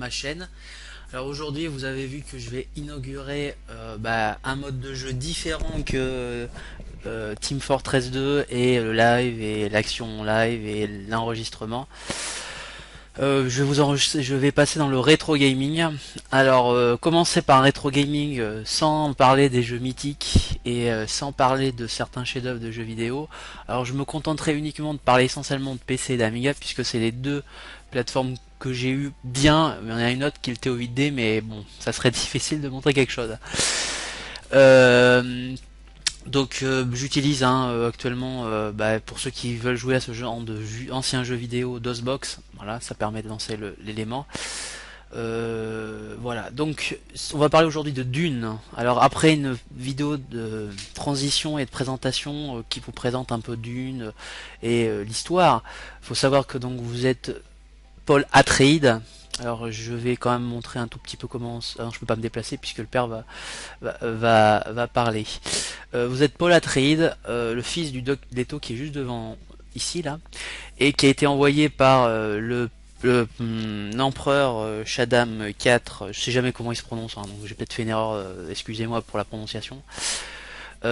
ma chaîne. Alors aujourd'hui vous avez vu que je vais inaugurer un mode de jeu différent que Team Fortress 2 et le live et l'action live et l'enregistrement. Je vais passer dans le rétro gaming. Alors commencer par un rétro gaming sans parler des jeux mythiques et sans parler de certains chefs-d'œuvre de jeux vidéo. Alors je me contenterai uniquement de parler essentiellement de PC et d'Amiga puisque c'est les deux plateformes que j'ai eu bien. Il y en a une autre qui est le TO8D, mais bon, ça serait difficile de montrer quelque chose. J'utilise actuellement pour ceux qui veulent jouer à ce genre de anciens jeux vidéo DOSBox, voilà, ça permet de lancer l'élément. Voilà, donc on va parler aujourd'hui de Dune. Alors après une vidéo de transition et de présentation qui vous présente un peu Dune et l'histoire, faut savoir que donc vous êtes Paul Atreides. Alors je vais quand même montrer un tout petit peu comment... Alors, je peux pas me déplacer puisque le père va parler. Vous êtes Paul Atreides, le fils du Doc Leto qui est juste devant ici là, et qui a été envoyé par l'empereur Shaddam IV, je sais jamais comment il se prononce, donc j'ai peut-être fait une erreur, excusez-moi pour la prononciation. Vous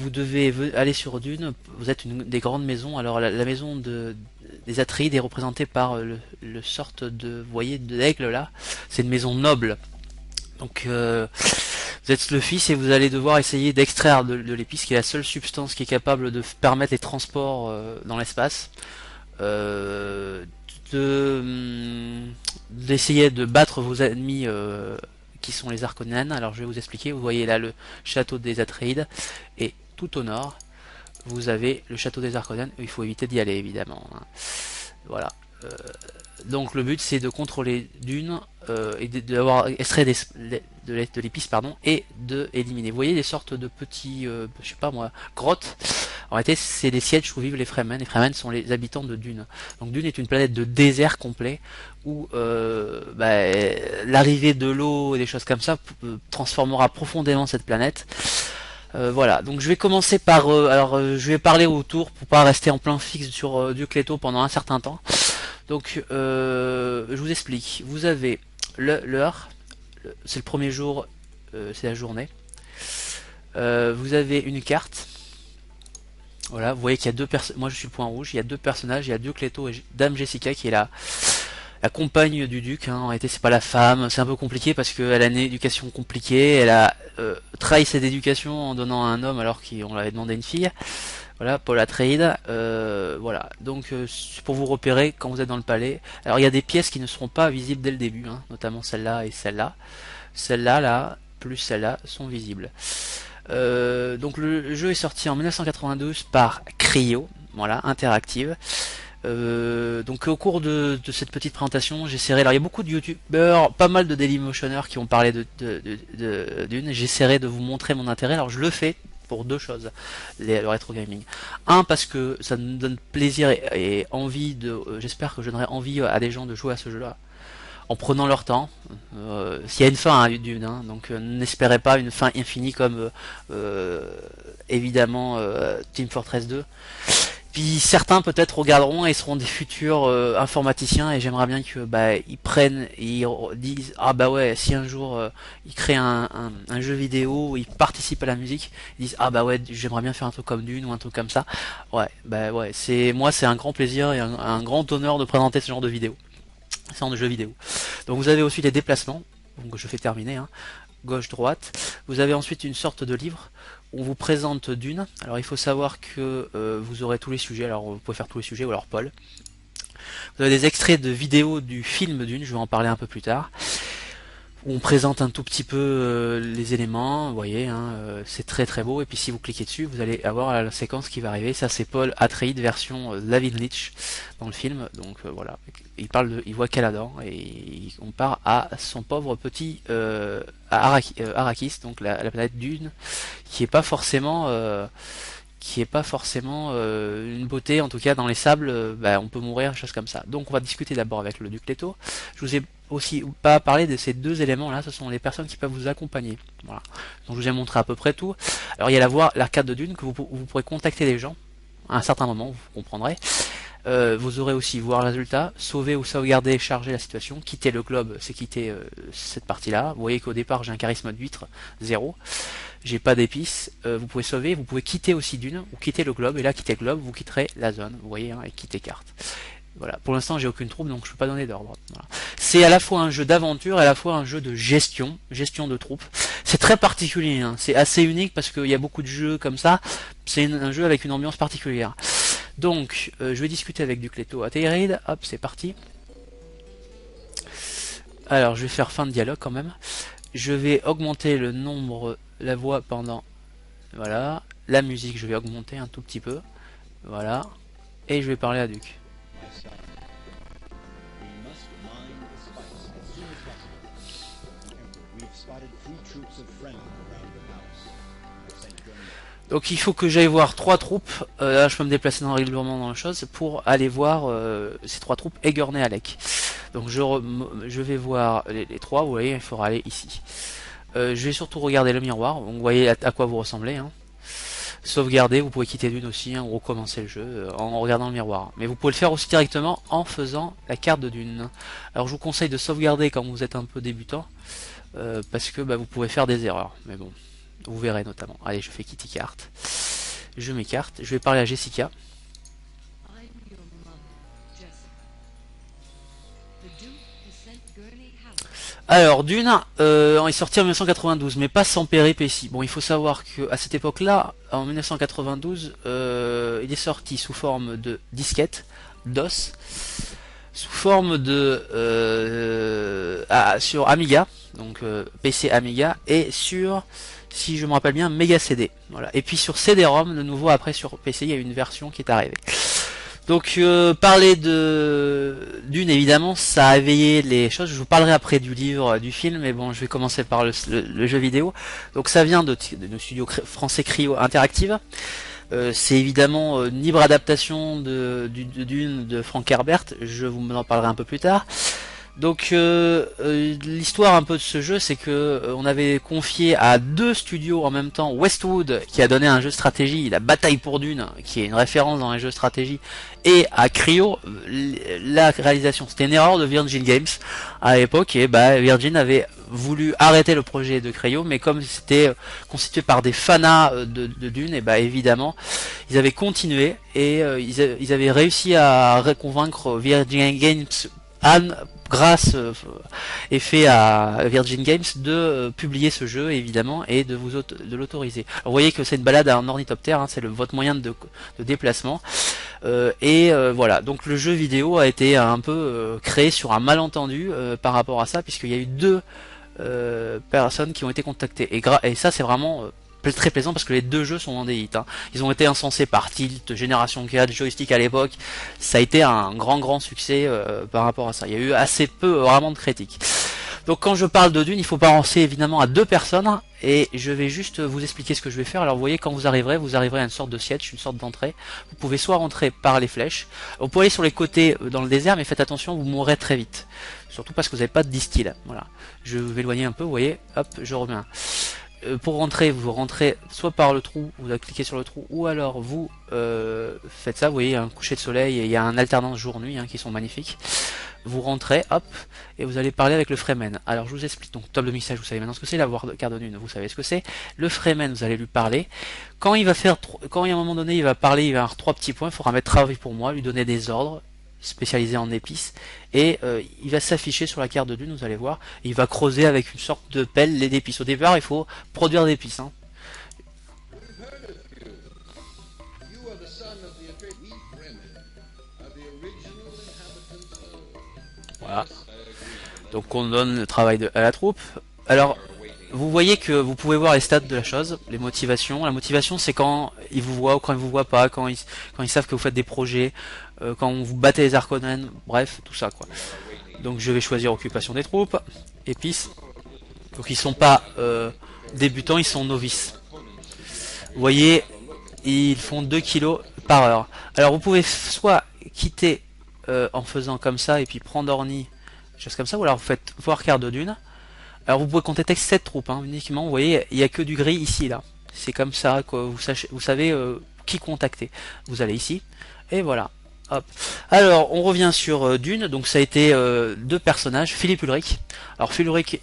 devez aller sur Dune, vous êtes une des grandes maisons, alors la maison des Atreides est représentée par le sorte de, vous voyez, d'aigle là, c'est une maison noble. Donc vous êtes le fils et vous allez devoir essayer d'extraire de l'épice, qui est la seule substance qui est capable de permettre les transports dans l'espace. D'essayer de battre vos ennemis qui sont les Harkonnen. Alors je vais vous expliquer. Vous voyez là le château des Atreides et tout au nord vous avez le château des Harkonnen. Il faut éviter d'y aller évidemment. Voilà. Donc le but c'est de contrôler Dune et d'avoir extrait de l'épice et de éliminer. Vous voyez des sortes de petits, je sais pas moi, grottes. En réalité c'est les sièges où vivent les Fremen. Les Fremen sont les habitants de Dune. Donc Dune est une planète de désert complet où l'arrivée de l'eau et des choses comme ça transformera profondément cette planète. Voilà, donc je vais commencer par... je vais parler autour pour pas rester en plein fixe sur Duke Leto pendant un certain temps. Donc, je vous explique. Vous avez l'heure, c'est le premier jour, c'est la journée. Vous avez une carte. Voilà, vous voyez qu'il y a deux personnes. Moi, je suis le point rouge. Il y a deux personnages. Il y a Duke Leto et Dame Jessica qui est la compagne du duc. En réalité, c'est pas la femme. C'est un peu compliqué parce qu'elle a une éducation compliquée. Elle a trahi cette éducation en donnant à un homme alors qu'on l'avait demandé une fille. Voilà, Paul Atreides. Voilà, donc c'est pour vous repérer quand vous êtes dans le palais. Alors il y a des pièces qui ne seront pas visibles dès le début, notamment celle-là et celle-là. Celle-là, là, plus celle-là sont visibles. Donc le jeu est sorti en 1992 par Cryo, voilà, Interactive. Donc au cours de cette petite présentation, j'essaierai. Alors il y a beaucoup de youtubeurs, pas mal de dailymotionneurs qui ont parlé de Dune. J'essaierai de vous montrer mon intérêt. Alors je le fais pour deux choses, le rétro gaming. Un, parce que ça me donne plaisir et envie de. J'espère que je donnerai envie à des gens de jouer à ce jeu-là en prenant leur temps. S'il y a une fin à Dune, donc n'espérez pas une fin infinie comme évidemment Team Fortress 2. Puis certains peut-être regarderont et seront des futurs informaticiens et j'aimerais bien que ils prennent et ils disent si un jour ils créent un jeu vidéo où ils participent à la musique, ils disent j'aimerais bien faire un truc comme Dune ou un truc comme ça. C'est un grand plaisir et un grand honneur de présenter ce genre de vidéo. Ce genre de jeu vidéo. Donc vous avez aussi les déplacements, donc je fais terminer, gauche-droite. Vous avez ensuite une sorte de livre. On vous présente Dune. Alors il faut savoir que vous aurez tous les sujets. Alors vous pouvez faire tous les sujets ou alors Paul. Vous avez des extraits de vidéos du film Dune. Je vais en parler un peu plus tard. On présente un tout petit peu les éléments. Vous voyez, c'est très très beau. Et puis si vous cliquez dessus, vous allez avoir la séquence qui va arriver. Ça c'est Paul Atreides version David Lynch dans le film. Donc voilà. Il voit Caladan et il compare à son pauvre petit Arrakis, donc la planète Dune, qui est pas forcément une beauté, en tout cas dans les sables, on peut mourir, choses comme ça. Donc on va discuter d'abord avec le Duc Leto. Je vous ai aussi pas parlé de ces deux éléments là, ce sont les personnes qui peuvent vous accompagner. Voilà. Donc je vous ai montré à peu près tout. Alors il y a la carte de Dune que vous pourrez contacter les gens. à un certain moment, vous comprendrez. Vous aurez aussi voir le résultat, sauver ou sauvegarder, charger la situation, quitter le globe, c'est quitter cette partie-là. Vous voyez qu'au départ j'ai un charisme d'huître, 0. J'ai pas d'épices. Vous pouvez sauver, vous pouvez quitter aussi Dune, ou quitter le globe, et là quitter le globe, vous quitterez la zone, vous voyez, hein, et quitter carte. Voilà, pour l'instant j'ai aucune troupe, donc je peux pas donner d'ordre. Voilà. C'est à la fois un jeu d'aventure et à la fois un jeu de gestion de troupes. C'est très particulier, hein. C'est assez unique parce qu'il y a beaucoup de jeux comme ça. C'est un jeu avec une ambiance particulière. Donc, je vais discuter avec Ducleto Atteride. Hop, c'est parti. Alors, je vais faire fin de dialogue quand même. Je vais augmenter le nombre, la voix pendant... Voilà. La musique, je vais augmenter un tout petit peu. Voilà. Et je vais parler à Duc. Donc il faut que j'aille voir 3 troupes, là je peux me déplacer régulièrement dans la chose, pour aller voir ces 3 troupes et Alec. Donc je vais voir les 3, vous voyez, il faudra aller ici. Je vais surtout regarder le miroir, donc vous voyez à quoi vous ressemblez. Hein. Sauvegarder, vous pouvez quitter Dune aussi, hein, ou recommencer le jeu en regardant le miroir. Mais vous pouvez le faire aussi directement en faisant la carte de Dune. Alors je vous conseille de sauvegarder quand vous êtes un peu débutant, parce que vous pouvez faire des erreurs, mais bon. Vous verrez notamment. Allez, je fais quitter carte. Je m'écarte. Je vais parler à Jessica. Alors, Dune est sorti en 1992, mais pas sans péripéties. Bon, il faut savoir que à cette époque-là, en 1992, il est sorti sous forme de disquette, DOS, sous forme de sur Amiga, donc PC Amiga, et sur, si je me rappelle bien, Mega CD. Voilà. Et puis sur CD-ROM, de nouveau après sur PC, il y a une version qui est arrivée. Donc parler de Dune, évidemment, ça a éveillé les choses. Je vous parlerai après du livre, du film, mais bon, je vais commencer par le jeu vidéo. Donc ça vient de nos studios français Cryo Interactive. C'est évidemment une libre adaptation de Dune de Frank Herbert. Je vous en parlerai un peu plus tard. Donc l'histoire un peu de ce jeu, c'est que on avait confié à 2 studios en même temps, Westwood qui a donné un jeu de stratégie, la Bataille pour Dune, qui est une référence dans les jeux de stratégie, et à Cryo la réalisation. C'était une erreur de Virgin Games à l'époque, et Virgin avait voulu arrêter le projet de Cryo, mais comme c'était constitué par des fanas de Dune, et évidemment ils avaient continué, et ils avaient réussi à convaincre Virgin Games grâce est fait à Virgin Games de publier ce jeu évidemment et de de l'autoriser. Vous voyez que c'est une balade à un ornithoptère, hein, c'est votre moyen de déplacement. Voilà, donc le jeu vidéo a été un peu créé sur un malentendu par rapport à ça, puisqu'il y a eu 2 personnes qui ont été contactées. Et ça c'est vraiment très plaisant parce que les 2 jeux sont en des hits. Hein. Ils ont été incensés par Tilt, Génération 4, Joystick à l'époque. Ça a été un grand succès par rapport à ça. Il y a eu assez peu vraiment de critiques. Donc quand je parle de Dune, il faut penser évidemment à 2 personnes, et je vais juste vous expliquer ce que je vais faire. Alors vous voyez, quand vous arriverez à une sorte de siège, une sorte d'entrée. Vous pouvez soit rentrer par les flèches, vous pouvez aller sur les côtés dans le désert, mais faites attention, vous mourrez très vite. Surtout parce que vous n'avez pas de distill. Voilà. Je vais éloigner un peu, vous voyez, hop, je reviens. Pour rentrer, vous rentrez soit par le trou, vous cliquez sur le trou, ou alors vous faites ça, vous voyez, il y a un coucher de soleil et il y a un alternance jour-nuit qui sont magnifiques. Vous rentrez, hop, et vous allez parler avec le Fremen. Alors je vous explique, donc table de mixage, vous savez maintenant ce que c'est, la carte de Dune, vous savez ce que c'est. Le Fremen, vous allez lui parler. Quand il va faire, quand à un moment donné il va parler, il va avoir 3 petits points, il faudra mettre travail pour moi, lui donner des ordres, spécialisé en épices, et il va s'afficher sur la carte de Dune, vous allez voir, et il va creuser avec une sorte de pelle les épices. Au départ, il faut produire des épices. Hein. Voilà. Donc on donne le travail à la troupe. Alors, vous voyez que vous pouvez voir les stats de la chose, les motivations. La motivation, c'est quand ils vous voient ou quand ils vous voient pas, quand ils savent que vous faites des projets, quand vous battez les Harkonnen, bref, tout ça quoi. Donc je vais choisir occupation des troupes, épices. Donc ils sont pas débutants, ils sont novices. Vous voyez, ils font 2 kilos par heure. Alors vous pouvez soit quitter en faisant comme ça et puis prendre Orny, chose comme ça, ou alors vous faites voir carte de Dune. Alors vous pouvez compter texte 7 troupes, hein, uniquement, vous voyez, il n'y a que du gris ici, là. C'est comme ça, quoi. Vous savez qui contacter. Vous allez ici, et voilà. Hop. Alors, on revient sur Dune. Donc, ça a été deux personnages, Philippe Ulrich. Alors, Philippe Ulrich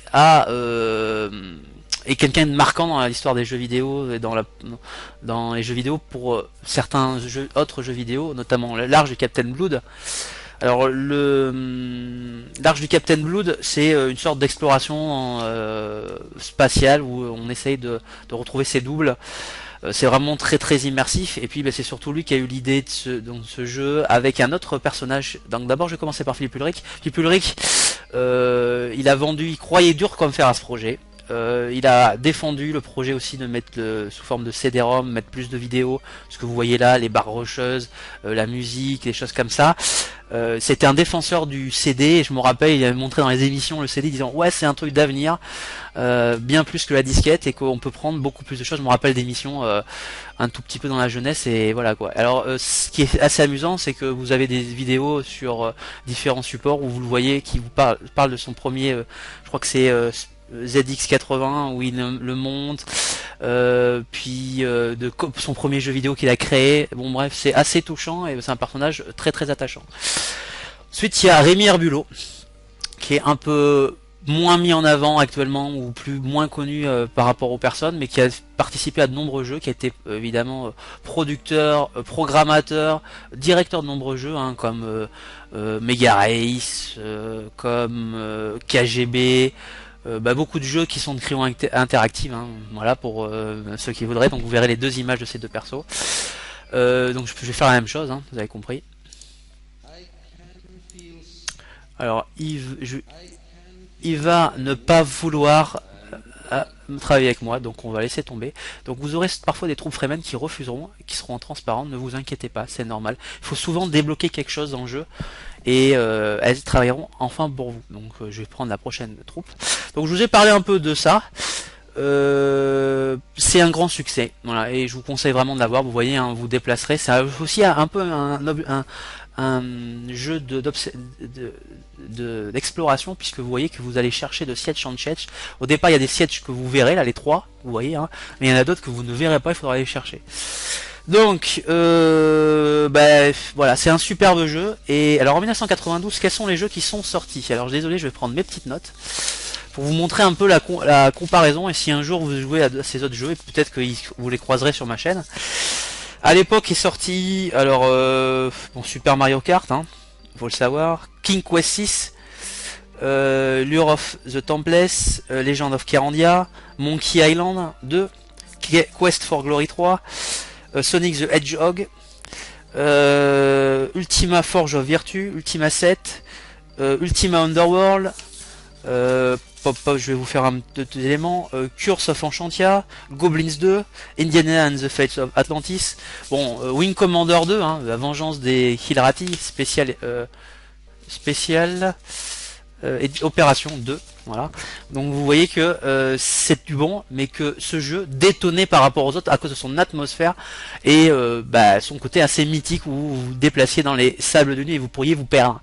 est quelqu'un de marquant dans l'histoire des jeux vidéo et dans les jeux vidéo pour certains autres jeux vidéo, notamment l'Arche du Captain Blood. Alors, l'Arche du Captain Blood, c'est une sorte d'exploration spatiale où on essaye de retrouver ses doubles. C'est vraiment très très immersif, et puis c'est surtout lui qui a eu l'idée de ce jeu avec un autre personnage. Donc d'abord je vais commencer par Philippe Ulrich. Philippe Ulrich, il croyait dur comme fer à ce projet. Il a défendu le projet aussi de mettre sous forme de CD-ROM, mettre plus de vidéos, ce que vous voyez là, les barres rocheuses, la musique, les choses comme ça. C'était un défenseur du CD, et je me rappelle, il avait montré dans les émissions le CD disant ouais c'est un truc d'avenir, bien plus que la disquette, et qu'on peut prendre beaucoup plus de choses. Je me rappelle d'émissions un tout petit peu dans la jeunesse, et voilà quoi. Alors ce qui est assez amusant, c'est que vous avez des vidéos sur différents supports où vous le voyez qui vous parle de son premier, je crois que c'est ZX80 où il le monte, puis de son premier jeu vidéo qu'il a créé. Bon bref, c'est assez touchant et c'est un personnage très très attachant. Ensuite il y a Rémi Herbulot qui est un peu moins mis en avant actuellement, ou moins connu par rapport aux personnes, mais qui a participé à de nombreux jeux, qui a été évidemment producteur, programmateur, directeur de nombreux jeux, hein, comme Mega Race, comme KGB, beaucoup de jeux qui sont de Crayon Interactive, hein, voilà, pour ceux qui voudraient. Donc vous verrez les deux images de ces deux persos. Donc je vais faire la même chose, hein, vous avez compris. Alors il va ne pas vouloir travailler avec moi, donc on va laisser tomber. Donc vous aurez parfois des troupes Fremen qui refuseront, qui seront transparentes, ne vous inquiétez pas, c'est normal. Il faut souvent débloquer quelque chose dans le jeu, et elles travailleront enfin pour vous. Donc je vais prendre la prochaine troupe. Donc je vous ai parlé un peu de ça. C'est un grand succès, voilà, et je vous conseille vraiment de l'avoir. Vous voyez, hein, vous déplacerez. C'est aussi un peu un jeu d'exploration, puisque vous voyez que vous allez chercher de siège en siège. Au départ il y a des sièges que vous verrez là, les trois, vous voyez, hein, mais il y en a d'autres que vous ne verrez pas, il faudra aller chercher. Donc voilà, c'est un superbe jeu. Et alors en 1992, quels sont les jeux qui sont sortis? Alors désolé, je vais prendre mes petites notes pour vous montrer un peu la comparaison, et si un jour vous jouez à ces autres jeux, et peut-être que vous les croiserez sur ma chaîne. À l'époque est sorti, alors Super Mario Kart, hein, faut le savoir, King Quest 6, Lure of the Templess, Legend of Kyrandia, Monkey Island 2, Quest for Glory 3, Sonic the Hedgehog, Ultima Forge of Virtue, Ultima 7, Ultima Underworld, je vais vous faire deux éléments, Curse of Enchantia, Goblins 2, Indiana and the Fates of Atlantis, Wing Commander 2, hein, la vengeance des Kilrati, spécial Opération 2, voilà. Donc vous voyez que c'est du bon, mais que ce jeu détonnait par rapport aux autres à cause de son atmosphère et son côté assez mythique, où vous vous déplaciez dans les sables de nuit et vous pourriez vous perdre.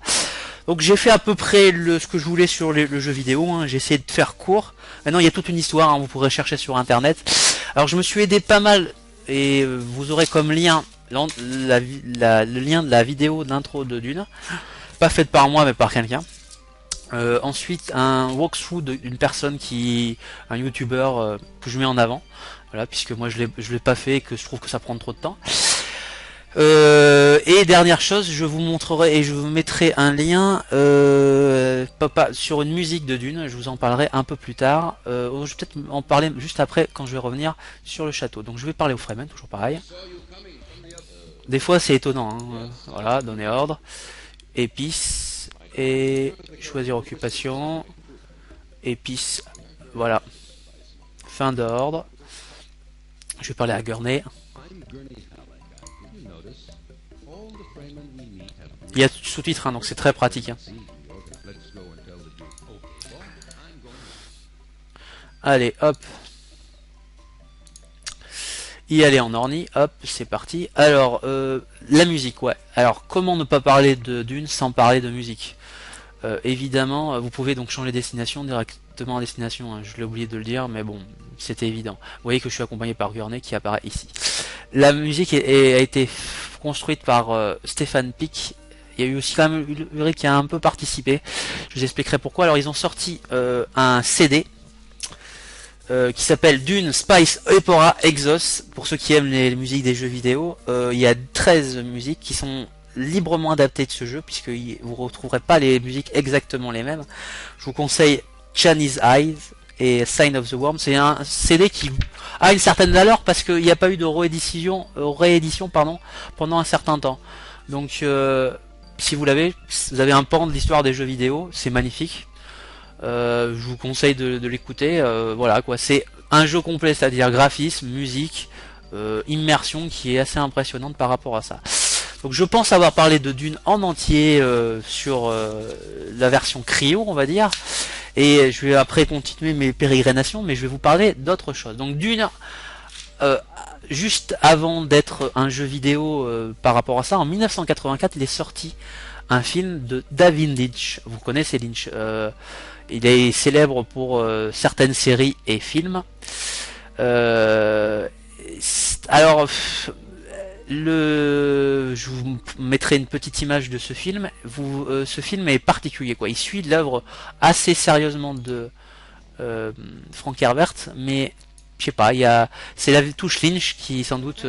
Donc j'ai fait à peu près ce que je voulais sur le jeu vidéo, hein. J'ai essayé de faire court. Maintenant il y a toute une histoire, hein, vous pourrez chercher sur internet. Alors je me suis aidé pas mal, et vous aurez comme lien le lien de la vidéo d'intro de Dune, pas faite par moi mais par quelqu'un. Ensuite un walkthrough d'une personne un youtubeur que je mets en avant, voilà, puisque moi je l'ai pas fait et que je trouve que ça prend trop de temps. Et dernière chose, je vous montrerai et je vous mettrai un lien sur une musique de Dune. Je vous en parlerai un peu plus tard. Je vais peut-être en parler juste après, quand je vais revenir sur le château. Donc je vais parler aux Fremen, toujours pareil. Des fois c'est étonnant, hein. Voilà, donner ordre, épice, et choisir occupation, épice, voilà, fin d'ordre. Je vais parler à Gurney. Il y a sous-titres, hein, donc c'est très pratique, hein. Allez, hop. Y aller en orni, hop, c'est parti. Alors, la musique, ouais. Alors, comment ne pas parler de Dune sans parler de musique? Évidemment, vous pouvez donc changer de destination directement en destination, hein. Je l'ai oublié de le dire, mais bon, c'était évident. Vous voyez que je suis accompagné par Gurney qui apparaît ici. La musique a été construite par Stéphane Pic. Il y a eu aussi quand même Ulrich qui a un peu participé. Je vous expliquerai pourquoi. Alors ils ont sorti un CD qui s'appelle Dune Spice Epora Exos. Pour ceux qui aiment les musiques des jeux vidéo, il y a 13 musiques qui sont librement adaptées de ce jeu, puisque vous ne retrouverez pas les musiques exactement les mêmes. Je vous conseille Chinese Eyes et Sign of the Worm. C'est un CD qui a une certaine valeur parce qu'il n'y a pas eu de réédition pendant un certain temps. Donc si vous l'avez, vous avez un pan de l'histoire des jeux vidéo, c'est magnifique. Je vous conseille de l'écouter. Voilà quoi, c'est un jeu complet, c'est-à-dire graphisme, musique, immersion qui est assez impressionnante par rapport à ça. Donc je pense avoir parlé de Dune en entier sur la version cryo, on va dire. Et je vais après continuer mes pérégrinations, mais je vais vous parler d'autre chose. Donc Dune, euh, juste avant d'être un jeu vidéo par rapport à ça, en 1984, il est sorti un film de David Lynch. Vous connaissez Lynch, il est célèbre pour certaines séries et films. Euh, alors, je vous mettrai une petite image de ce film. Ce film est particulier, quoi. Il suit l'œuvre assez sérieusement de Frank Herbert, mais je sais pas, c'est la touche Lynch qui sans doute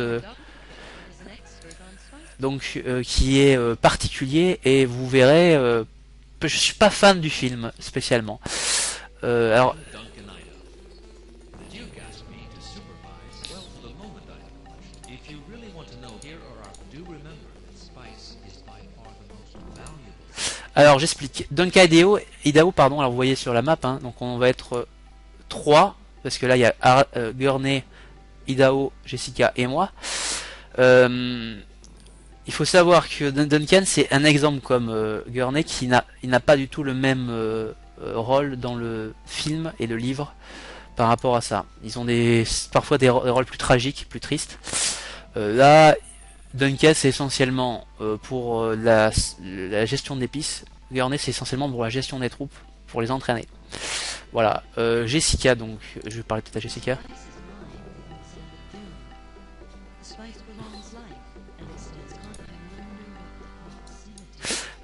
qui est particulier et vous verrez. Je suis pas fan du film spécialement. Alors j'explique. Duncan Idaho, pardon, alors vous voyez sur la map, hein, donc on va être 3, parce que là il y a Gurney, Idaho, Jessica et moi. Il faut savoir que Duncan c'est un exemple comme Gurney qui n'a pas du tout le même rôle dans le film et le livre par rapport à ça. Ils ont parfois des rôles plus tragiques, plus tristes. Là, Duncan c'est essentiellement pour la gestion de l'épice. Gurney c'est essentiellement pour la gestion des troupes, pour les entraîner. Voilà. Jessica, donc, je vais parler peut-être à Jessica.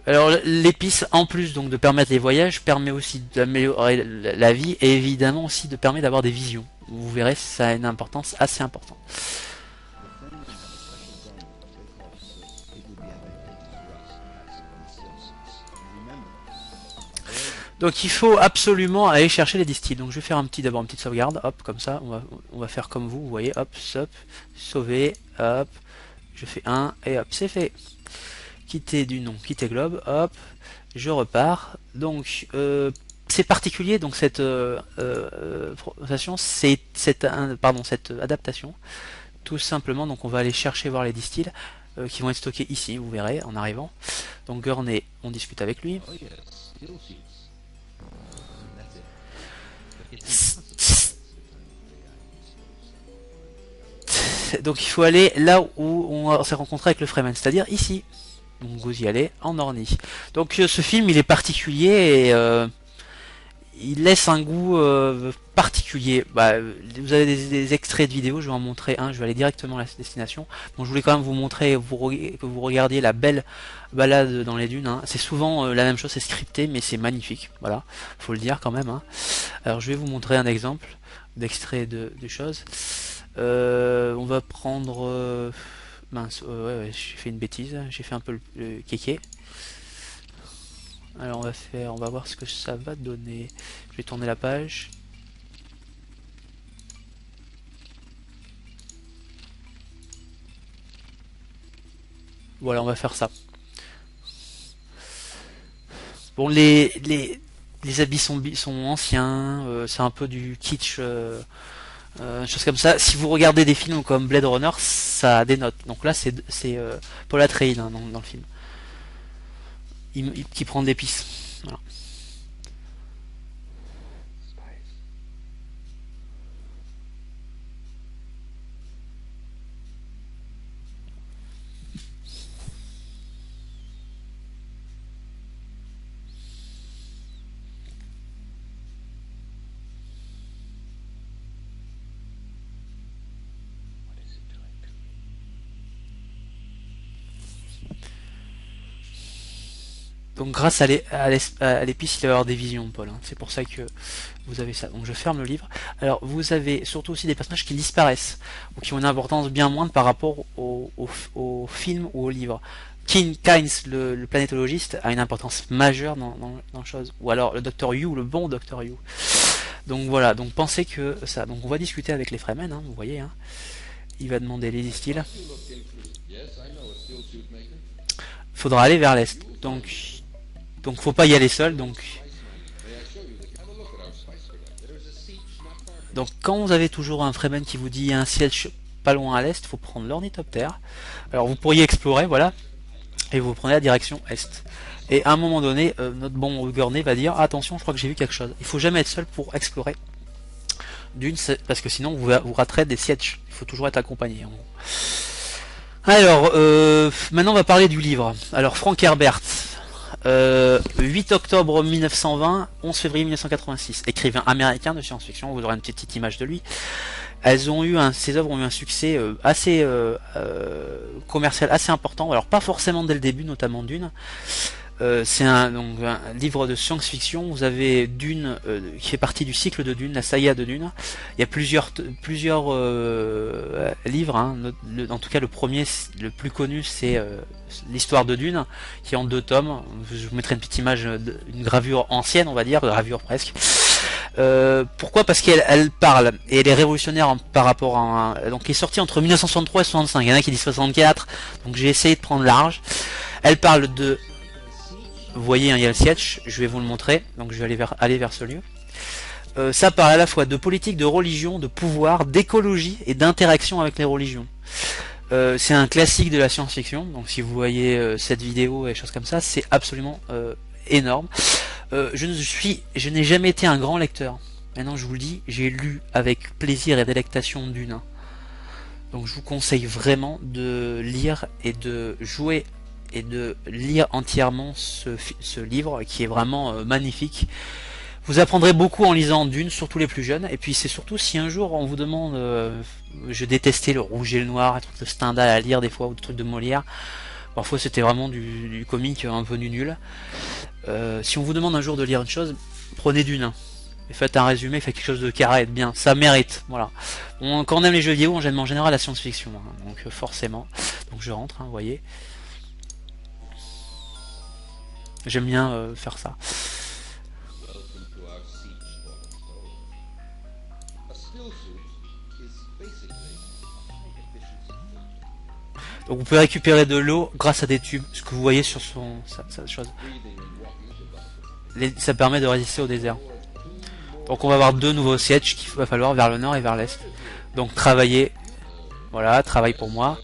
Alors l'épice, en plus donc de permettre les voyages, permet aussi d'améliorer la vie et évidemment aussi de permettre d'avoir des visions. Vous verrez, ça a une importance assez importante. Donc il faut absolument aller chercher les distils. Donc je vais faire d'abord une petite sauvegarde, hop, comme ça, on va faire comme vous voyez, hop, stop, sauver, hop, je fais un et hop, c'est fait. Quitter du nom, quitter globe, hop, je repars. Donc c'est particulier, donc cette cette adaptation, tout simplement. Donc on va aller chercher voir les distils qui vont être stockés ici, vous verrez en arrivant. Donc Gurney, on discute avec lui. Donc il faut aller là où on s'est rencontré avec le Freeman, c'est-à-dire ici. Donc vous y allez en Ornie. Donc ce film il est particulier et il laisse un goût particulier. Bah, vous avez des extraits de vidéos, je vais en montrer un, je vais aller directement à la destination. Bon, je voulais quand même vous montrer que vous regardiez la belle balade dans les dunes. Hein. C'est souvent la même chose, c'est scripté, mais c'est magnifique. Voilà, faut le dire quand même. Hein. Alors je vais vous montrer un exemple d'extrait de choses. On va prendre... mince, ouais, j'ai fait une bêtise, j'ai fait un peu le kéké. Alors on va voir ce que ça va donner. Je vais tourner la page. Voilà, on va faire ça. Bon, les habits sont anciens, c'est un peu du kitsch, chose comme ça. Si vous regardez des films comme Blade Runner, ça dénote. Donc là, c'est Paul Atreides hein, dans le film, qui prend des pistes. Voilà. Donc grâce à l'épice, il va y avoir des visions, Paul, hein. C'est pour ça que vous avez ça. Donc je ferme le livre. Alors vous avez surtout aussi des personnages qui disparaissent, ou qui ont une importance bien moindre par rapport au film ou au livre. Kynes, le planétologiste, a une importance majeure dans la chose. Ou alors le Dr. Yu, le bon Dr. Yu. Donc voilà, donc pensez que ça. Donc on va discuter avec les Fremen, hein, vous voyez. Hein. Il va demander les styles. Faudra aller vers l'est. Donc faut pas y aller seul. Donc quand vous avez toujours un Fremen qui vous dit il y a un siège pas loin à l'est, il faut prendre l'ornithoptère. Alors vous pourriez explorer, voilà, et vous prenez la direction est. Et à un moment donné, notre bon Gournay va dire attention, je crois que j'ai vu quelque chose. Il faut jamais être seul pour explorer. D'une, parce que sinon vous raterez des sièges. Il faut toujours être accompagné. Alors, maintenant on va parler du livre. Alors Frank Herbert, 8 octobre 1920, 11 février 1986, écrivain américain de science-fiction. Vous aurez une petite image de lui. Ces œuvres ont eu un succès assez commercial, assez important. Alors pas forcément dès le début, notamment Dune. C'est un livre de science-fiction. Vous avez Dune qui fait partie du cycle de Dune, la saga de Dune. Il y a plusieurs livres. Hein. En tout cas, le premier, le plus connu, c'est l'histoire de Dune, qui est en 2 tomes. Je vous mettrai une petite image, une gravure ancienne, on va dire, gravure presque. Pourquoi? Parce qu'elle parle et elle est révolutionnaire par rapport à donc elle est sortie entre 1963 et 65. Il y en a qui disent 64, donc j'ai essayé de prendre large. Elle parle de, vous voyez, hein, il y a le siège, je vais vous le montrer, donc je vais aller vers ce lieu. Ça parle à la fois de politique, de religion, de pouvoir, d'écologie et d'interaction avec les religions. C'est un classique de la science-fiction, donc si vous voyez cette vidéo et choses comme ça, c'est absolument énorme. Je n'ai jamais été un grand lecteur. Maintenant, je vous le dis, j'ai lu avec plaisir et délectation Dune. Donc, je vous conseille vraiment de lire et de jouer et de lire entièrement ce livre qui est vraiment magnifique. Vous apprendrez beaucoup en lisant Dune, surtout les plus jeunes. Et puis, c'est surtout si un jour on vous demande, je détestais le Rouge et le Noir, un truc de Stendhal à lire des fois ou des trucs de Molière. Parfois, c'était vraiment du comique un peu nul. Si on vous demande un jour de lire une chose, prenez Dune. Et faites un résumé, faites quelque chose de carré, de bien. Ça mérite, voilà. Quand on aime les jeux vidéo, on aime en général la science-fiction. Hein, donc forcément. Donc je rentre, hein, vous voyez. J'aime bien faire ça. Donc vous pouvez récupérer de l'eau grâce à des tubes, ce que vous voyez sur sa chose. Ça permet de résister au désert. Donc on va avoir 2 nouveaux sièges qu'il va falloir vers le nord et vers l'est. Donc travailler. Voilà, travail pour moi.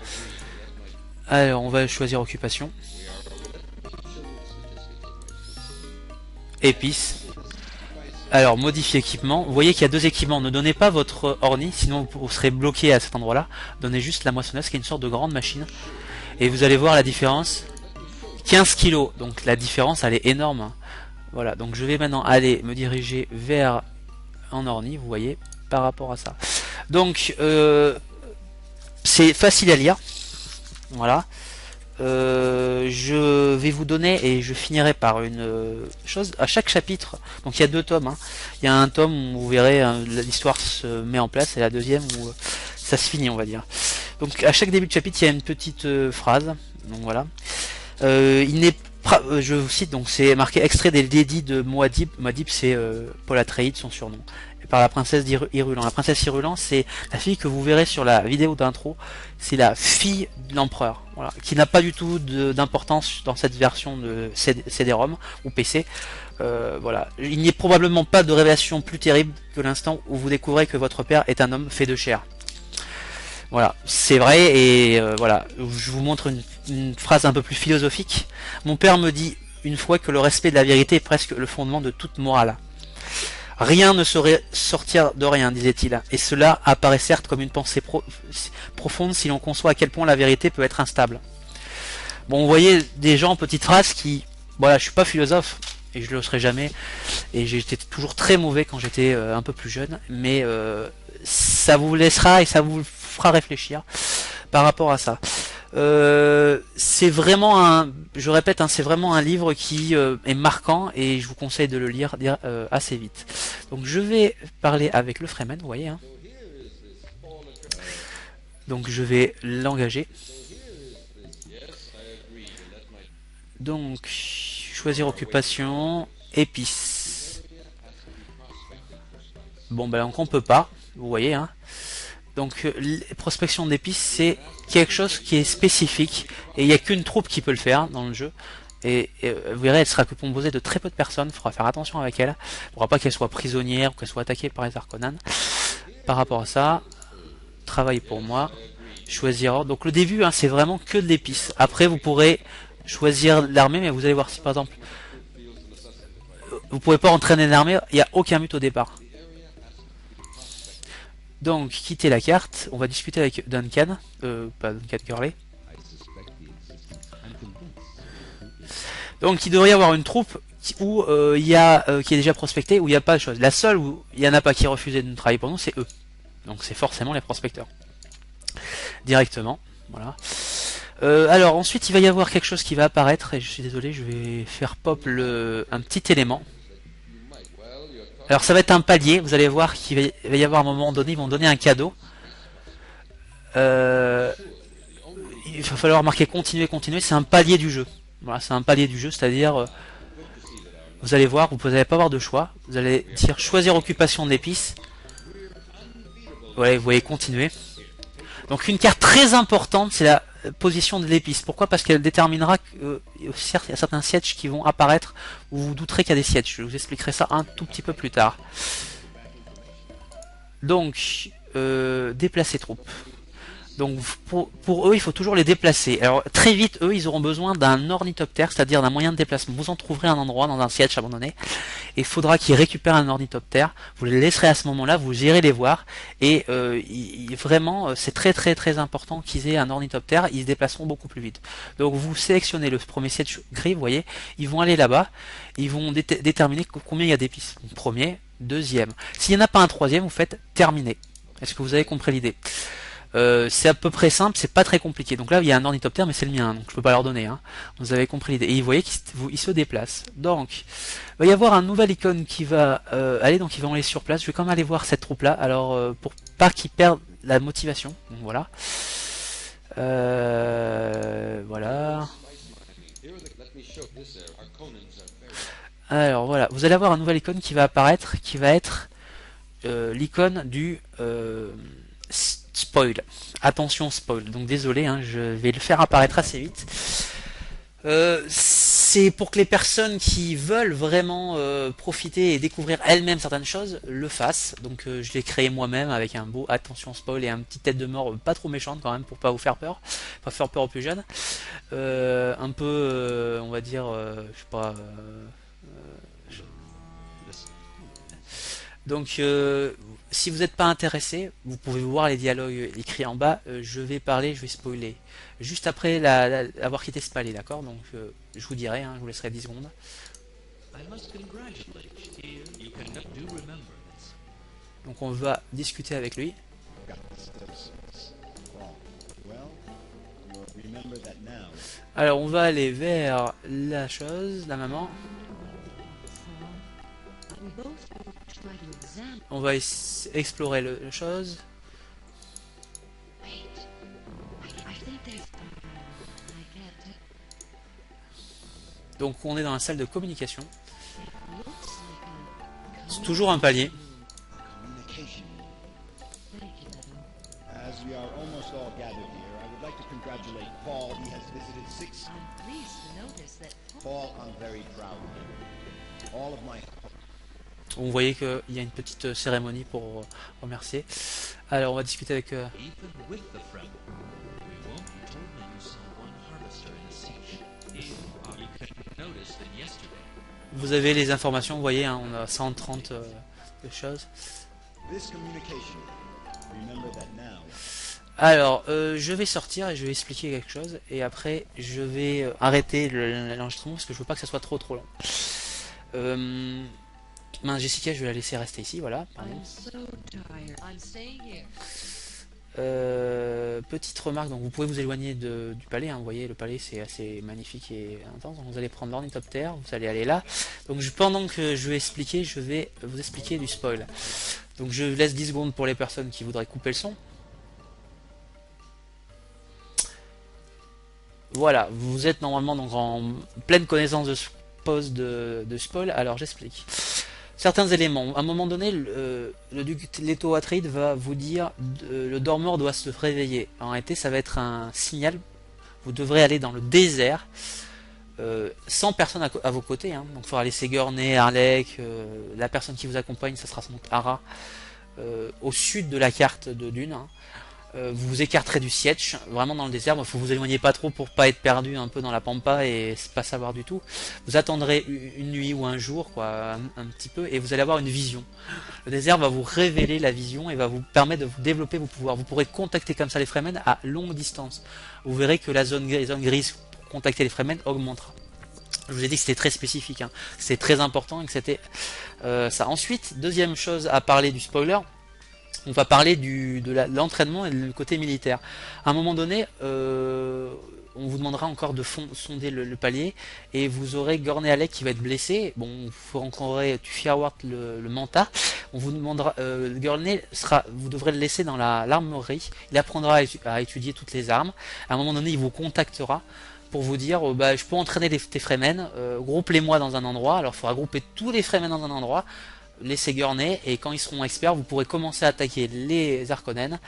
Alors on va choisir occupation. Épices. Alors modifier équipement. Vous voyez qu'il y a 2 équipements. Ne donnez pas votre orni, sinon vous serez bloqué à cet endroit-là. Donnez juste la moissonneuse qui est une sorte de grande machine. Et vous allez voir la différence. 15 kilos. Donc la différence elle est énorme. Voilà, donc je vais maintenant aller me diriger vers un orni, vous voyez, par rapport à ça. Donc, c'est facile à lire. Voilà. Je vais vous donner, et je finirai par une chose, à chaque chapitre, donc il y a 2 tomes. Hein. Il y a un tome où vous verrez, hein, l'histoire se met en place, et la deuxième où ça se finit, on va dire. Donc à chaque début de chapitre, il y a une petite phrase. Donc voilà. Je vous cite, donc c'est marqué extrait des Lady de Muad'Dib. Muad'Dib, c'est Paul Atreides, son surnom. Et par la princesse Irulan. La princesse Irulan, c'est la fille que vous verrez sur la vidéo d'intro. C'est la fille de l'empereur, voilà, qui n'a pas du tout d'importance dans cette version de CD-ROM ou PC. Voilà. Il n'y a probablement pas de révélation plus terrible que l'instant où vous découvrez que votre père est un homme fait de chair. Voilà, c'est vrai, et voilà, je vous montre une phrase un peu plus philosophique. Mon père me dit une fois que le respect de la vérité est presque le fondement de toute morale. Rien ne saurait sortir de rien, disait-il, et cela apparaît certes comme une pensée profonde si l'on conçoit à quel point la vérité peut être instable. Bon, vous voyez des gens, petites phrases qui... Voilà, je suis pas philosophe, et je le serai jamais, et j'étais toujours très mauvais quand j'étais un peu plus jeune, mais ça vous laissera et ça vous fera réfléchir par rapport à ça. C'est vraiment je répète, hein, c'est vraiment un livre qui est marquant et je vous conseille de le lire assez vite. Donc je vais parler avec le Freeman, vous voyez. Hein. Donc je vais l'engager. Donc choisir occupation, épices. Bon ben donc on peut pas, vous voyez. Hein. Donc prospection d'épices c'est quelque chose qui est spécifique et il n'y a qu'une troupe qui peut le faire dans le jeu. Et vous verrez, elle sera composée de très peu de personnes, il faudra faire attention avec elle. Il ne faudra pas qu'elle soit prisonnière ou qu'elle soit attaquée par les Arconan. Par rapport à ça, travail pour moi, choisir. Donc le début, hein, c'est vraiment que de l'épice. Après, vous pourrez choisir l'armée, mais vous allez voir si par exemple, vous pouvez pas entraîner l'armée, il n'y a aucun but au départ. Donc, quitter la carte, on va discuter avec Duncan, pas Duncan Gurley. Donc il devrait y avoir une troupe où il y a qui est déjà prospectée, où il n'y a pas de choses. La seule où il n'y en a pas qui refusaient de travailler pour nous, c'est eux. Donc c'est forcément les prospecteurs. Directement. Voilà. Alors ensuite il va y avoir quelque chose qui va apparaître, et je suis désolé, je vais faire pop un petit élément. Alors ça va être un palier, vous allez voir qu'il va y avoir un moment donné, ils vont donner un cadeau. Il va falloir marquer continuer, continuer, c'est un palier du jeu. Voilà, c'est un palier du jeu, c'est-à-dire vous allez voir, vous n'allez pas avoir de choix. Vous allez dire choisir occupation de l'épice. Voilà, vous voyez continuer. Donc une carte très importante, c'est la position de l'épice. Pourquoi? Parce qu'elle déterminera que certes, il y a certains sièges qui vont apparaître où vous douterez qu'il y a des sièges. Je vous expliquerai ça un tout petit peu plus tard. Donc, déplacer troupes. Donc pour eux, il faut toujours les déplacer. Alors très vite, eux, ils auront besoin d'un ornithoptère, c'est-à-dire d'un moyen de déplacement. Vous en trouverez un endroit dans un siège abandonné, et il faudra qu'ils récupèrent un ornithoptère. Vous les laisserez à ce moment-là, vous irez les voir, et vraiment, c'est très très très important qu'ils aient un ornithoptère. Ils se déplaceront beaucoup plus vite. Donc vous sélectionnez le premier siège gris, vous voyez, ils vont aller là-bas, ils vont déterminer combien il y a d'épices. Premier, deuxième. S'il n'y en a pas un troisième, vous faites terminer. Est-ce que vous avez compris l'idée? C'est à peu près simple, c'est pas très compliqué. Donc là, il y a un ornithoptère, mais c'est le mien, donc je peux pas leur donner. Hein. Vous avez compris l'idée. Et vous voyez qu'il se déplace. Donc, il va y avoir un nouvel icône qui va aller, donc ils vont aller sur place. Je vais quand même aller voir cette troupe-là, alors pour pas qu'ils perdent la motivation. Donc voilà. Voilà. Alors voilà, vous allez avoir un nouvel icône qui va apparaître, qui va être l'icône du spoil. Attention spoil. Donc désolé, hein, je vais le faire apparaître assez vite. C'est pour que les personnes qui veulent vraiment profiter et découvrir elles-mêmes certaines choses le fassent. Donc je l'ai créé moi-même avec un beau attention spoil et un petit tête de mort pas trop méchante quand même pour pas vous faire peur, pas faire peur aux plus jeunes. Un peu, on va dire, je sais pas. Donc, si vous n'êtes pas intéressé, vous pouvez voir les dialogues écrits en bas. Je vais parler, je vais spoiler. Juste après avoir quitté ce palais, d'accord? Donc, je vous dirai, hein, je vous laisserai 10 secondes. Donc, on va discuter avec lui. Alors, on va aller vers la chose, la maman. On va explorer le chose. Donc on est dans la salle de communication. C'est toujours un palier. Vous voyez qu'il y a une petite cérémonie pour remercier. Alors on va discuter avec... Vous avez les informations, vous voyez, hein, on a 130 choses. Alors, je vais sortir et je vais expliquer quelque chose. Et après, je vais arrêter l'enregistrement parce que je veux pas que ça soit trop long. Mince, Jessica, je vais la laisser rester ici, voilà. Pardon. Petite remarque, donc vous pouvez vous éloigner du palais, hein, vous voyez le palais c'est assez magnifique et intense, donc vous allez prendre l'ornithoptère, vous allez aller là, donc pendant que je vais expliquer, je vais vous expliquer du spoil. Donc je laisse 10 secondes pour les personnes qui voudraient couper le son. Voilà, vous êtes normalement donc en pleine connaissance de spoil, alors j'explique. Certains éléments. À un moment donné, le duc Leto Atreides va vous dire le dormeur doit se réveiller. En réalité, ça va être un signal. Vous devrez aller dans le désert sans personne à vos côtés. Hein. Donc, il faudra laisser Gurney, Arlek, la personne qui vous accompagne, ça sera sans doute Hara, au sud de la carte de Dune. Hein. Vous vous écarterez du siège, vraiment dans le désert, il faut vous éloigner pas trop pour pas être perdu un peu dans la pampa et pas savoir du tout. Vous attendrez une nuit ou un jour, quoi, un petit peu, et vous allez avoir une vision. Le désert va vous révéler la vision et va vous permettre de vous développer vos pouvoirs. Vous pourrez contacter comme ça les Fremen à longue distance. Vous verrez que la zone grise pour contacter les Fremen augmentera. Je vous ai dit que c'était très spécifique, hein. C'est très important et que c'était ça. Ensuite, deuxième chose à parler du spoiler, on va parler de l'entraînement et du côté militaire. À un moment donné, on vous demandera encore de sonder le palier et vous aurez Gurney Halleck qui va être blessé. Bon, vous rencontrerez Tufiawart le Manta. On vous demandera, Gurney vous devrez le laisser dans l'armerie. Il apprendra à étudier toutes les armes. À un moment donné, il vous contactera pour vous dire je peux entraîner tes Fremen, groupe-les-moi dans un endroit. Alors il faudra grouper tous les Fremen dans un endroit, laisser Gurney, et quand ils seront experts, vous pourrez commencer à attaquer les Harkonnen,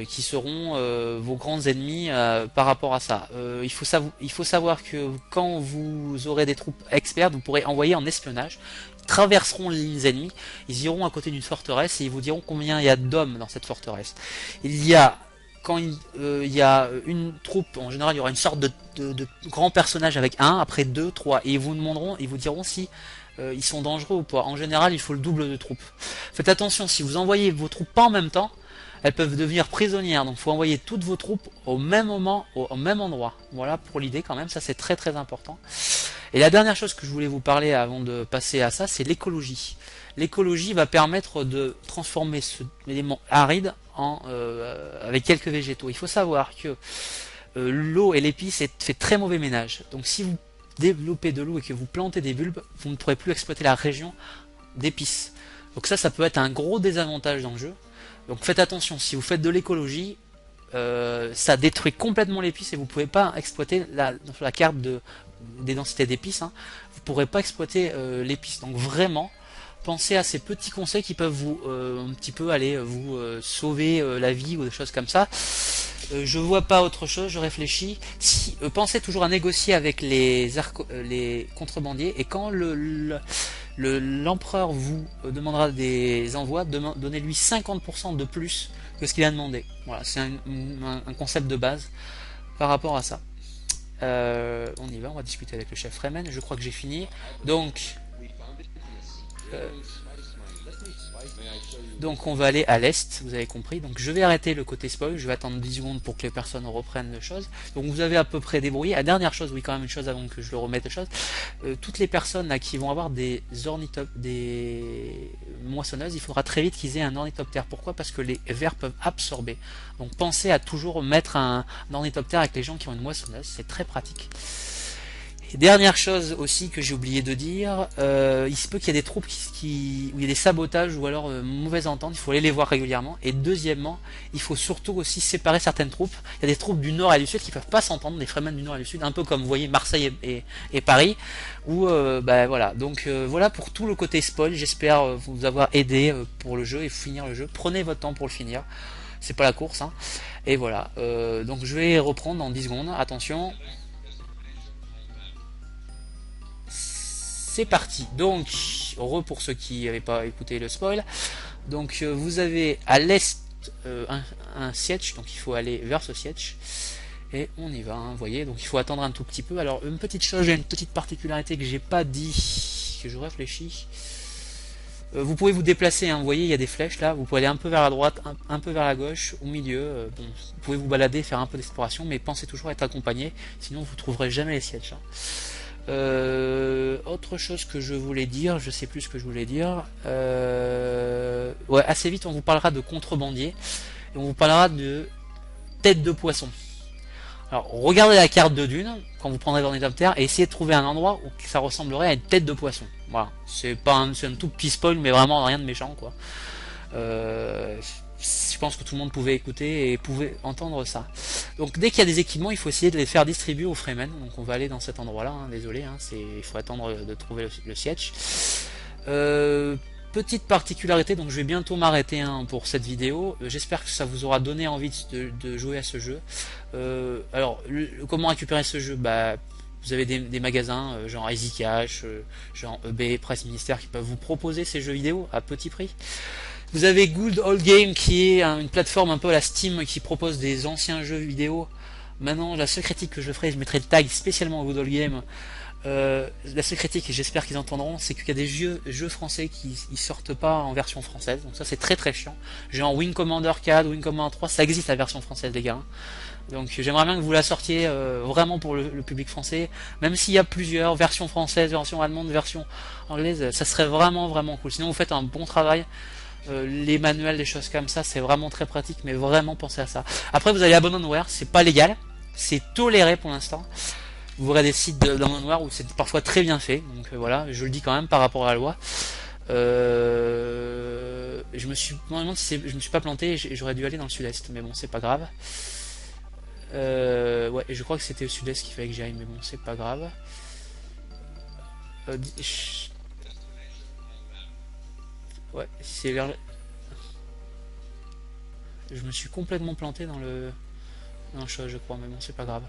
qui seront vos grands ennemis par rapport à ça. Il faut savoir que quand vous aurez des troupes expertes, vous pourrez envoyer en espionnage. Ils traverseront les lignes ennemies, ils iront à côté d'une forteresse et ils vous diront combien il y a d'hommes dans cette forteresse. Il y a quand il y a une troupe, en général il y aura une sorte de grand personnage avec un, après deux, trois, et ils vous demanderont, ils vous diront si ils sont dangereux ou pas. En général il faut le double de troupes. Faites attention, si vous envoyez vos troupes pas en même temps, elles peuvent devenir prisonnières, donc il faut envoyer toutes vos troupes au même moment, au même endroit. Voilà pour l'idée quand même, ça c'est très très important. Et la dernière chose que je voulais vous parler avant de passer à ça, c'est l'écologie. L'écologie va permettre de transformer ce élément aride avec quelques végétaux. Il faut savoir que l'eau et l'épice fait très mauvais ménage. Donc si vous développez de l'eau et que vous plantez des bulbes, vous ne pourrez plus exploiter la région d'épices. Donc ça peut être un gros désavantage dans le jeu. Donc faites attention, si vous faites de l'écologie, ça détruit complètement l'épice et vous ne pouvez pas exploiter sur la carte des densités d'épices, hein, vous ne pourrez pas exploiter l'épice. Donc vraiment, pensez à ces petits conseils qui peuvent vous un petit peu aller vous sauver la vie ou des choses comme ça. Je vois pas autre chose, je réfléchis. Pensez toujours à négocier avec les contrebandiers, et quand l'empereur vous demandera des envois, donnez-lui 50% de plus que ce qu'il a demandé. Voilà, c'est un concept de base par rapport à ça. On y va, on va discuter avec le chef Fremen. Je crois que j'ai fini. Donc on va aller à l'est, vous avez compris. Donc je vais arrêter le côté spoil, je vais attendre 10 secondes pour que les personnes reprennent les choses. Donc vous avez à peu près débrouillé. La dernière chose, oui quand même une chose avant que je le remette les choses. Toutes les personnes là, qui vont avoir des moissonneuses, il faudra très vite qu'ils aient un ornithoptère. Pourquoi? Parce que les vers peuvent absorber. Donc pensez à toujours mettre un ornithoptère avec les gens qui ont une moissonneuse, c'est très pratique. Et dernière chose aussi que j'ai oublié de dire, il se peut qu'il y ait des troupes où il y a des sabotages ou alors mauvaise entente, il faut aller les voir régulièrement. Et deuxièmement, il faut surtout aussi séparer certaines troupes. Il y a des troupes du nord et du sud qui ne peuvent pas s'entendre, des Fremen du nord et du sud, un peu comme vous voyez Marseille et Paris. Où, voilà. Donc voilà pour tout le côté spoil, j'espère vous avoir aidé pour le jeu et finir le jeu. Prenez votre temps pour le finir, c'est pas la course, hein. Et voilà, donc je vais reprendre dans 10 secondes, attention. C'est parti. Donc, heureux pour ceux qui n'avaient pas écouté le spoil. Donc, vous avez à l'est un siège, donc il faut aller vers ce siège. Et on y va, hein, vous voyez. Donc, il faut attendre un tout petit peu. Alors, une petite chose, j'ai une petite particularité que j'ai pas dit, que je réfléchis. Vous pouvez vous déplacer, hein, vous voyez, il y a des flèches là. Vous pouvez aller un peu vers la droite, un peu vers la gauche, au milieu. Bon, vous pouvez vous balader, faire un peu d'exploration, mais pensez toujours à être accompagné, sinon vous trouverez jamais les sièges. Hein. Autre chose que je voulais dire, je sais plus ce que je voulais dire. Ouais, assez vite on vous parlera de contrebandiers. et on vous parlera de tête de poisson. Alors regardez la carte de Dune quand vous prendrez l'ordinateur et essayez de trouver un endroit où ça ressemblerait à une tête de poisson. Voilà, c'est pas c'est un tout petit spoil, mais vraiment rien de méchant quoi. Je pense que tout le monde pouvait écouter et pouvait entendre ça. Donc dès qu'il y a des équipements, il faut essayer de les faire distribuer aux Fremen. Donc on va aller dans cet endroit-là. Désolé, il faut attendre de trouver le siège. Petite particularité, donc je vais bientôt m'arrêter pour cette vidéo. J'espère que ça vous aura donné envie de jouer à ce jeu. Alors, comment récupérer ce jeu? Bah, vous avez des magasins genre Easy Cash, genre eBay, Presse Ministère qui peuvent vous proposer ces jeux vidéo à petit prix. Vous avez Good Old Game qui est une plateforme un peu à la Steam qui propose des anciens jeux vidéo. Maintenant, la seule critique que je ferai, je mettrai le tag spécialement au Good Old Game. La seule critique, et j'espère qu'ils entendront, c'est qu'il y a des jeux français qui sortent pas en version française. Donc ça c'est très très chiant. Genre Wing Commander 4, Wing Commander 3, ça existe la version française les gars. Donc j'aimerais bien que vous la sortiez vraiment pour le public français. Même s'il y a plusieurs versions françaises, version allemande, version anglaise, ça serait vraiment vraiment cool. Sinon vous faites un bon travail. Les manuels, des choses comme ça, c'est vraiment très pratique, mais vraiment pensez à ça. Après vous avez Abandonware, c'est pas légal, c'est toléré pour l'instant. Vous aurez des sites d'abandonware où c'est parfois très bien fait, donc voilà, je le dis quand même par rapport à la loi. Je me suis pas planté, j'aurais dû aller dans le sud-est, mais bon c'est pas grave. Ouais, je crois que c'était au sud-est qu'il fallait que j'aille, mais bon c'est pas grave. Ouais, c'est vers. Je me suis complètement planté dans le chose, je crois, mais bon c'est pas grave.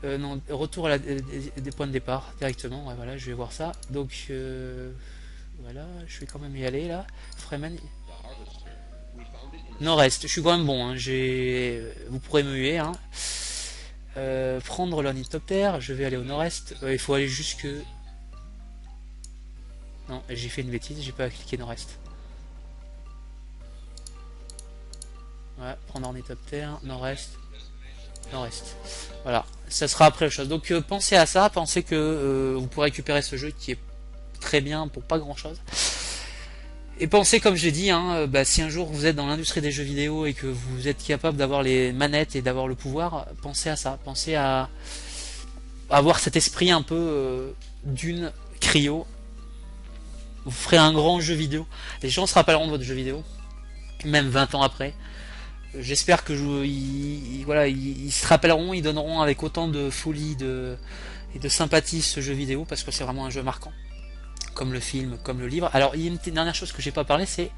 Non, retour à des points de départ directement. Ouais, voilà, je vais voir ça. Donc voilà, je vais quand même y aller là. Freeman. Nord-est, je suis quand même bon. Hein. Vous pourrez me huer. Hein. Prendre l'ornithoptère, je vais aller au nord-est. Il faut aller jusque. Non, j'ai fait une bêtise, j'ai pas cliqué nord-est. Ouais, prendre ornithoptère, nord-est. Nord-est. Voilà, ça sera après la chose. Donc pensez à ça, pensez que vous pourrez récupérer ce jeu qui est très bien pour pas grand chose. Et pensez, comme j'ai dit, si un jour vous êtes dans l'industrie des jeux vidéo et que vous êtes capable d'avoir les manettes et d'avoir le pouvoir, pensez à ça. Pensez à avoir cet esprit un peu d'une cryo. Vous ferez un grand jeu vidéo. Les gens se rappelleront de votre jeu vidéo, même 20 ans après. J'espère que ils se rappelleront, ils donneront avec autant de folie et de sympathie ce jeu vidéo parce que c'est vraiment un jeu marquant, comme le film, comme le livre. Alors il y a une dernière chose que j'ai pas parlé, c'est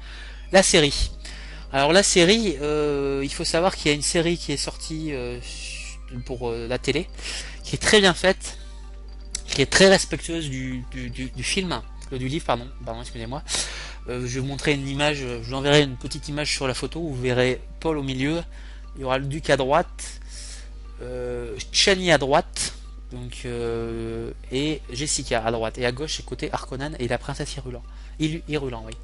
la série. Alors la série, il faut savoir qu'il y a une série qui est sortie pour la télé, qui est très bien faite, qui est très respectueuse du film, du livre, pardon, excusez-moi. Je vais vous montrer une image, je vous enverrai une petite image sur la photo où vous verrez Paul au milieu, il y aura le duc à droite, Chani à droite, donc et Jessica à droite, et à gauche c'est côté Harkonnen et la princesse Irulan, oui.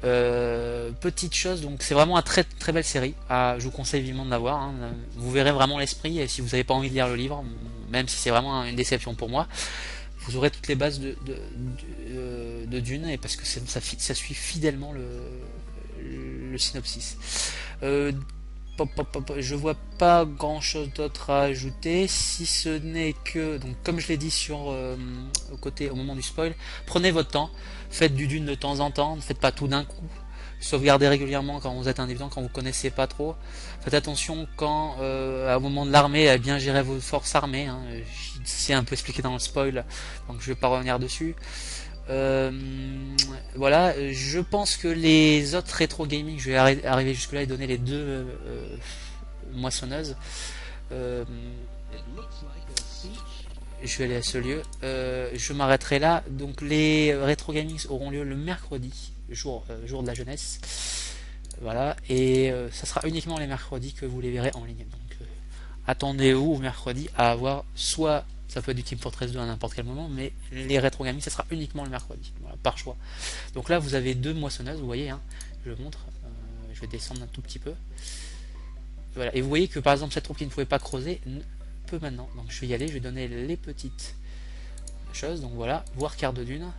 Petite chose, donc c'est vraiment une très très belle série. Je vous conseille vivement de la voir. Hein. Vous verrez vraiment l'esprit, et si vous n'avez pas envie de lire le livre, même si c'est vraiment une déception pour moi, vous aurez toutes les bases de Dune, et parce que ça suit fidèlement le synopsis. Je vois pas grand chose d'autre à ajouter, si ce n'est que, donc comme je l'ai dit au moment du spoil, prenez votre temps, faites du Dune de temps en temps, ne faites pas tout d'un coup, sauvegardez régulièrement quand vous êtes un débutant, quand vous connaissez pas trop, faites attention quand au moment de l'armée, à bien gérer vos forces armées, hein. C'est un peu expliqué dans le spoil, donc je vais pas revenir dessus. Voilà, je pense que les autres rétro gaming, je vais arriver jusque là et donner les deux moissonneuses. Je vais aller à ce lieu. Je m'arrêterai là. Donc les rétro gaming auront lieu le mercredi, jour de la jeunesse. Voilà, et ça sera uniquement les mercredis que vous les verrez en ligne. Donc attendez-vous au mercredi à avoir soit. Ça peut être du Team Fortress 2 à n'importe quel moment, mais les rétro gaming, ça sera uniquement le mercredi, voilà, par choix. Donc là, vous avez deux moissonneuses, vous voyez, hein, je montre, je vais descendre un tout petit peu. Voilà, et vous voyez que par exemple, cette troupe qui ne pouvait pas creuser peut maintenant. Donc je vais y aller, je vais donner les petites choses. Donc voilà, voir carte de Dune.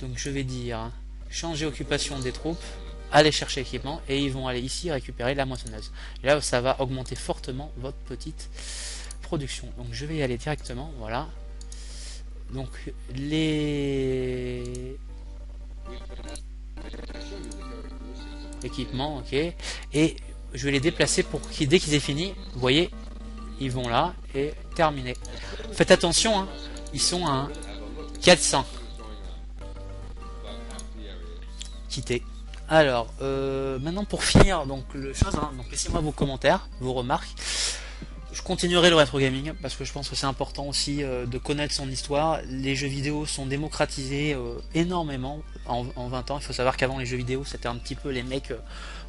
Donc je vais dire changer occupation des troupes. aller chercher l'équipement et ils vont aller ici récupérer la moissonneuse. Et là, ça va augmenter fortement votre petite production. Donc je vais y aller directement, voilà. Donc les équipements, ok. Et je vais les déplacer pour qu'ils, dès qu'ils aient fini, vous voyez, ils vont là et terminé. Faites attention, hein, ils sont à 400. Quitter. Alors, maintenant pour finir, donc le chose, hein, donc laissez-moi vos commentaires, vos remarques. Je continuerai le rétro gaming parce que je pense que c'est important aussi de connaître son histoire. Les jeux vidéo sont démocratisés énormément en 20 ans. Il faut savoir qu'avant les jeux vidéo c'était un petit peu les mecs,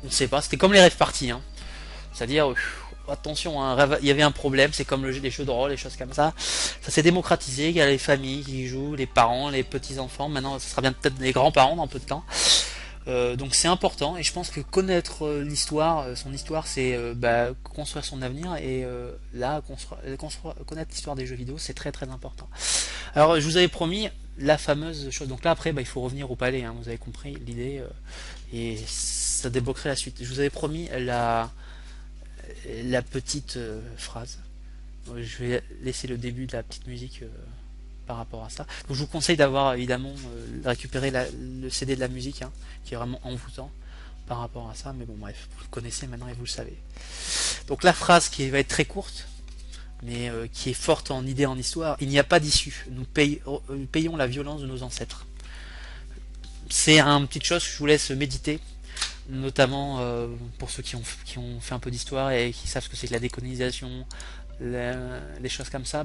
on ne sait pas, c'était comme les rêves parties. Hein. C'est-à-dire, attention, hein, il y avait un problème, c'est comme les jeux de rôle, les choses comme ça. Ça s'est démocratisé, il y a les familles qui jouent, les parents, les petits-enfants. Maintenant, ça sera bien peut-être les grands-parents dans peu de temps. Donc c'est important et je pense que connaître l'histoire, son histoire, c'est construire son avenir et là connaître l'histoire des jeux vidéo, c'est très très important. Alors je vous avais promis la fameuse chose. Donc là après, il faut revenir au palais. Hein, vous avez compris l'idée et ça débloquerait la suite. Je vous avais promis la petite phrase. Je vais laisser le début de la petite musique. Par rapport à ça. Donc, je vous conseille d'avoir évidemment récupéré le CD de la musique, hein, qui est vraiment envoûtant par rapport à ça, mais bon bref, vous le connaissez maintenant et vous le savez. Donc la phrase qui va être très courte, mais qui est forte en idée, en histoire, il n'y a pas d'issue, nous payons la violence de nos ancêtres. C'est une petite chose que je vous laisse méditer, notamment pour ceux qui ont fait un peu d'histoire et qui savent ce que c'est que la décolonisation, les choses comme ça,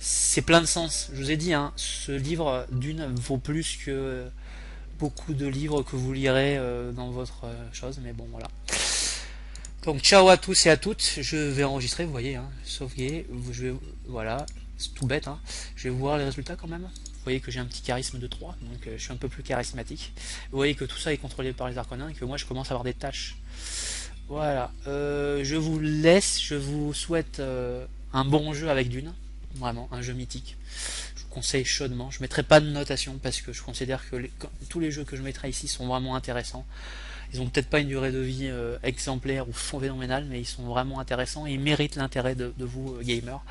c'est plein de sens. Je vous ai dit, hein, ce livre d'une vaut plus que beaucoup de livres que vous lirez dans votre chose, mais bon voilà. Donc ciao à tous et à toutes, je vais enregistrer, vous voyez, hein, sauvegarder, voilà, c'est tout bête, hein. Je vais voir les résultats quand même. Vous voyez que j'ai un petit charisme de 3, donc je suis un peu plus charismatique. Vous voyez que tout ça est contrôlé par les arconins et que moi je commence à avoir des tâches. Voilà, je vous laisse, je vous souhaite un bon jeu avec Dune, vraiment, un jeu mythique. Je vous conseille chaudement, je ne mettrai pas de notation parce que je considère que tous les jeux que je mettrai ici sont vraiment intéressants. Ils ont peut-être pas une durée de vie exemplaire ou phénoménale, mais ils sont vraiment intéressants et ils méritent l'intérêt de vous, gamers.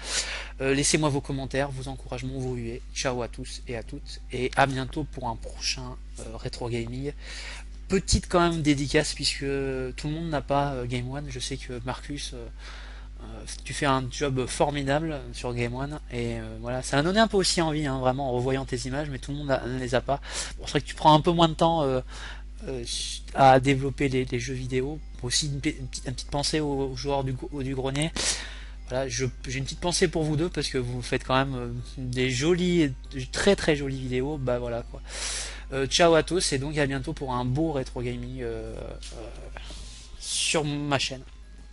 Laissez-moi vos commentaires, vos encouragements, vos huées. Ciao à tous et à toutes, et à bientôt pour un prochain rétro gaming. Petite quand même dédicace puisque tout le monde n'a pas Game One. Je sais que Marcus, tu fais un job formidable sur Game One et voilà, ça m'a donné un peu aussi envie, hein, vraiment en revoyant tes images, mais tout le monde ne les a pas. Bon, c'est vrai que tu prends un peu moins de temps à développer les jeux vidéo. Aussi une petite pensée aux joueurs du grenier. Voilà, j'ai une petite pensée pour vous deux parce que vous faites quand même des très très jolies vidéos. Bah voilà quoi. Ciao à tous et donc à bientôt pour un beau rétro gaming sur ma chaîne.